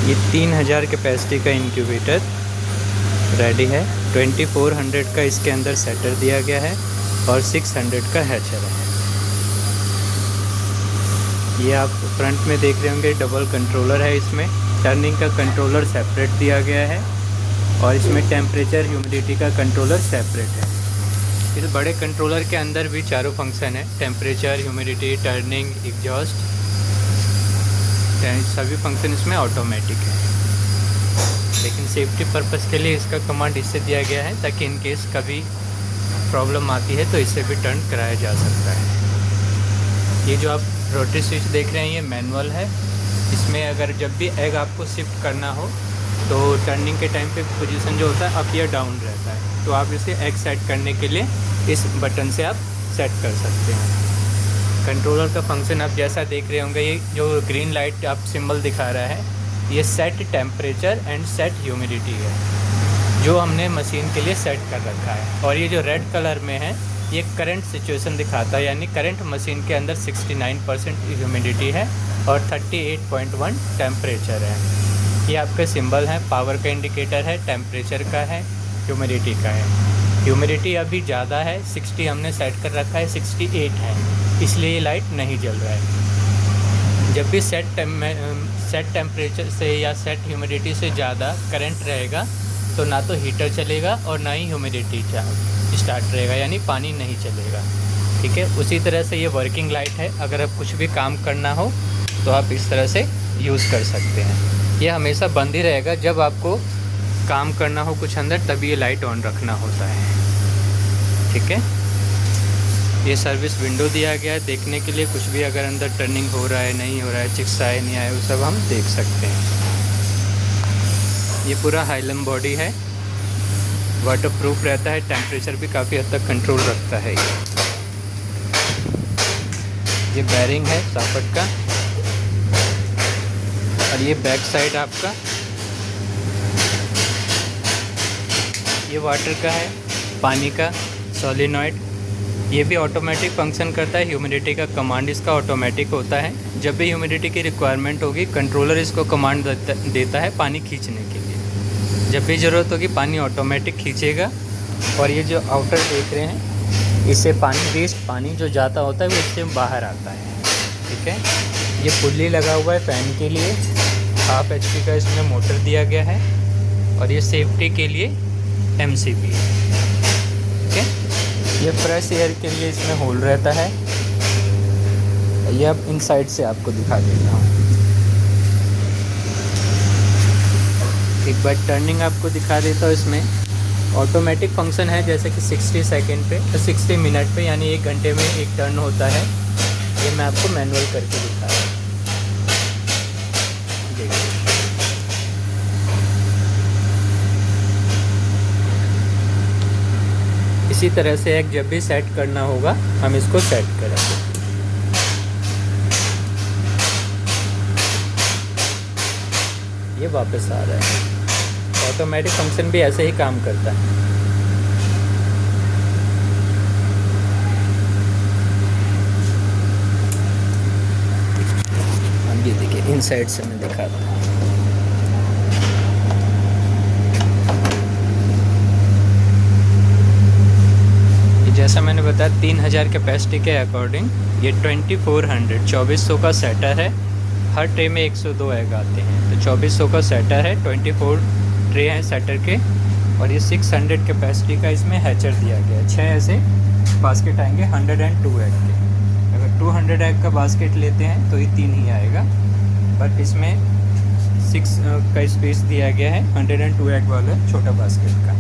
ये 3000 कैपेसिटी का incubator ready है। 2400 का इसके अंदर सेटर दिया गया है और 600 का हैचर है। ये आप फ्रंट में देख रहे होंगे, डबल कंट्रोलर है। इसमें टर्निंग का कंट्रोलर सेपरेट दिया गया है और इसमें टेम्परेचर ह्यूमिडिटी का कंट्रोलर सेपरेट है। इस बड़े कंट्रोलर के अंदर भी चारों फंक्शन है, टेम्परेचर, ह्यूमिडिटी, टर्निंग, एग्जॉस्ट, सभी फंक्शन इसमें ऑटोमेटिक है। लेकिन सेफ्टी पर्पस के लिए इसका कमांड इससे दिया गया है ताकि इन केस कभी प्रॉब्लम आती है तो इससे भी टर्न कराया जा सकता है। ये जो आप रोटरी स्विच देख रहे हैं ये मैनुअल है। इसमें अगर जब भी एग आपको शिफ्ट करना हो तो टर्निंग के टाइम पे पोजीशन जो होता है अप या डाउन रहता है, तो आप इसे एग सेट करने के लिए इस बटन से आप सेट कर सकते हैं। कंट्रोलर का फंक्शन आप जैसा देख रहे होंगे, ये जो ग्रीन लाइट आप सिंबल दिखा रहा है ये set temperature and set humidity है जो हमने मशीन के लिए सेट कर रखा है। और ये जो रेड कलर में है ये करंट सिचुएशन दिखाता है, यानी करंट मशीन के अंदर 69% ह्यूमिडिटी है और 38.1 टेम्परेचर है। ये आपके सिंबल हैं, पावर का इंडिकेटर है, टेम्परेचर का है, ह्यूमिडिटी का है। ह्यूमिडिटी अभी ज़्यादा है, 60 हमने सेट कर रखा है, 68 है, इसलिए ये लाइट नहीं जल रहा है। जब भी सेट टेम्परेचर से या सेट ह्यूमिडिटी से ज़्यादा करंट रहेगा तो ना तो हीटर चलेगा और ना ही ह्यूमिडिटी स्टार्ट रहेगा, यानी पानी नहीं चलेगा। ठीक है, उसी तरह से ये वर्किंग लाइट है। अगर आप कुछ भी काम करना हो तो आप इस तरह से यूज़ कर सकते हैं। ये हमेशा बंद ही रहेगा, जब आपको काम करना हो कुछ अंदर तभी ये लाइट ऑन रखना होता है। ठीक है, ये सर्विस विंडो दिया गया है देखने के लिए, कुछ भी अगर अंदर टर्निंग हो रहा है, नहीं हो रहा है, चिक्स आए नहीं आए, वो सब हम देख सकते हैं। ये पूरा हाइलम बॉडी है, वाटर प्रूफ रहता है, टेम्परेचर भी काफ़ी हद तक कंट्रोल रखता है। ये बैरिंग है साफट का और ये बैक साइड आपका ये वाटर का है, पानी का सोलिनॉइड। ये भी ऑटोमेटिक फंक्शन करता है। ह्यूमिडिटी का कमांड इसका ऑटोमेटिक होता है। जब भी ह्यूमिडिटी की रिक्वायरमेंट होगी कंट्रोलर इसको कमांड देता है पानी खींचने के लिए। जब भी ज़रूरत होगी पानी ऑटोमेटिक खींचेगा। और ये जो आउटर देख रहे हैं इससे पानी, वेस्ट पानी जो जाता होता है वो इससे बाहर आता है। ठीक है, ये पुल्ली लगा हुआ है फैन के लिए, 1/2 HP का इसमें मोटर दिया गया है और ये सेफ्टी के लिए MCB है। ठीक है, ये फ्रेश एयर के लिए इसमें होल रहता है। ये अब इनसाइड से आपको दिखा देता हूँ। एक बार टर्निंग आपको दिखा देता हूँ। इसमें ऑटोमेटिक फंक्शन है, जैसे कि 60 सेकेंड पे, 60 मिनट पे, यानी 1 घंटे में एक टर्न होता है। ये मैं आपको मैनुअल करके दिखा रहा हूँ। देखिए, इसी तरह से एक जब भी सेट करना होगा हम इसको सेट करेंगे। ये वापस आ रहा है। ऑटोमेटिक फंक्शन भी ऐसे ही काम करता है। अब ये देखिए इनसाइड से मैं दिखाता हूँ। जैसा मैंने बताया 3000 कैपेसिटी के अकॉर्डिंग ये 2400 का सेटर है। हर ट्रे में 102 एग आते हैं, तो 2400 का सेटर है, 24 ट्रे हैं सेटर के। और ये 600 कैपेसिटी का इसमें हैचर दिया गया है। 6 ऐसे बास्केट आएंगे 102 एग के। अगर 200 एग का बास्केट लेते हैं तो ये 3 ही आएगा, बट इसमें 6 का स्पेस दिया गया है 102 एग वाला छोटा बास्केट का।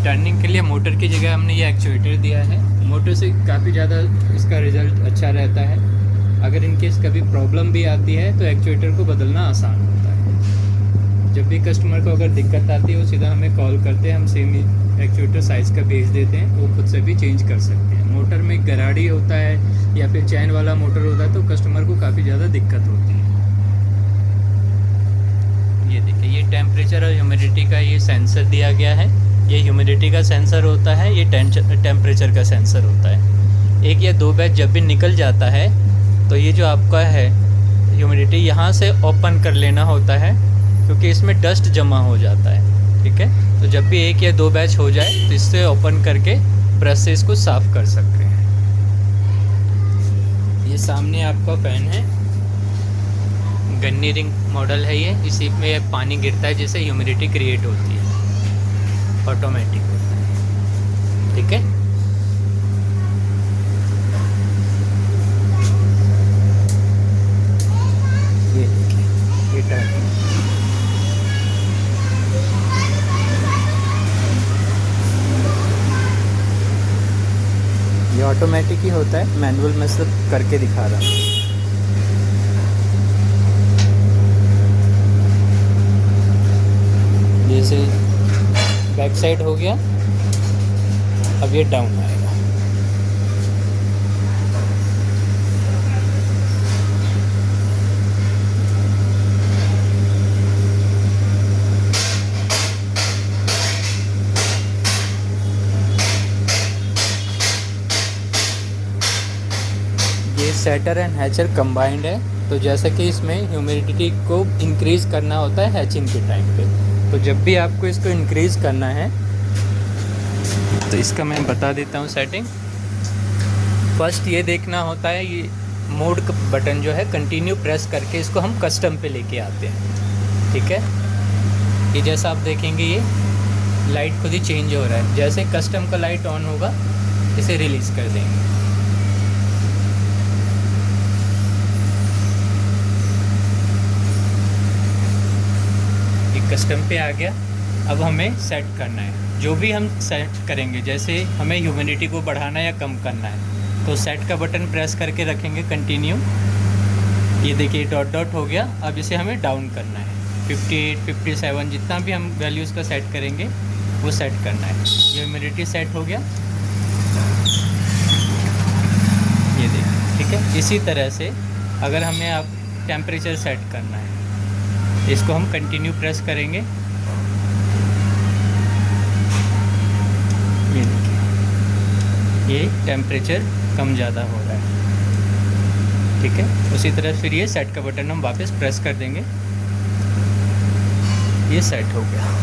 टर्निंग के लिए मोटर की जगह हमने ये एक्चुएटर दिया है। मोटर से काफ़ी ज़्यादा इसका रिज़ल्ट अच्छा रहता है। अगर इनकेस कभी प्रॉब्लम भी आती है तो एक्चुएटर को बदलना आसान होता है। जब भी कस्टमर को अगर दिक्कत आती है वो सीधा हमें कॉल करते हैं, हम सेम एक्चुएटर साइज़ का भेज देते हैं, वो खुद से भी चेंज कर सकते हैं। मोटर में गराड़ी होता है या फिर चैन वाला मोटर होता है तो कस्टमर को काफ़ी ज़्यादा दिक्कत होती है। ये देखिए, ये टेम्परेचर और ह्यूमिडिटी का ये सेंसर दिया गया है। ये ह्यूमिडिटी का सेंसर होता है, ये टेम्परेचर का सेंसर होता है। एक या 2 बैच जब भी निकल जाता है तो ये जो आपका है ह्यूमिडिटी यहाँ से ओपन कर लेना होता है, क्योंकि इसमें डस्ट जमा हो जाता है। ठीक है, तो जब भी 1 या 2 बैच हो जाए तो इससे ओपन करके ब्रश से इसको साफ़ कर सकते हैं। ये सामने आपका फ़ैन है, गन्नी रिंग मॉडल है ये। इसी में पानी गिरता है जिससे ह्यूमिडिटी क्रिएट होती है, ऑटोमेटिक होता है। ठीक है, ये देखिए, ये टर्न ये ऑटोमेटिक ही होता है, मैनुअल में से करके दिखा रहा हूँ। जैसे बैक साइड हो गया, अब ये डाउन आएगा। ये सेटर एंड हैचर कंबाइंड है, तो जैसे कि इसमें ह्यूमिडिटी को इंक्रीज़ करना होता है हैचिंग के टाइम पे। तो जब भी आपको इसको इंक्रीज़ करना है तो इसका मैं बता देता हूँ सेटिंग। फर्स्ट ये देखना होता है, ये मोड बटन जो है कंटिन्यू प्रेस करके इसको हम कस्टम पे लेके आते हैं। ठीक है, ये जैसा आप देखेंगे ये लाइट खुद ही चेंज हो रहा है। जैसे कस्टम का लाइट ऑन होगा इसे रिलीज़ कर देंगे। कस्टम पे आ गया। अब हमें सेट करना है, जो भी हम सेट करेंगे, जैसे हमें ह्यूमिडिटी को बढ़ाना या कम करना है तो सेट का बटन प्रेस करके रखेंगे कंटिन्यू। ये देखिए डॉट डॉट हो गया। अब इसे हमें डाउन करना है, 58, 57 जितना भी हम वैल्यूज़ का सेट करेंगे वो सेट करना है। ये ह्यूमिडिटी सेट हो गया, ये देखिए। ठीक है, इसी तरह से अगर हमें अब टेम्परेचर सेट करना है, इसको हम कंटिन्यू प्रेस करेंगे। ये देखिए, ये टेम्परेचर कम ज़्यादा हो रहा है। ठीक है, उसी तरह फिर ये सेट का बटन हम वापस प्रेस कर देंगे, ये सेट हो गया।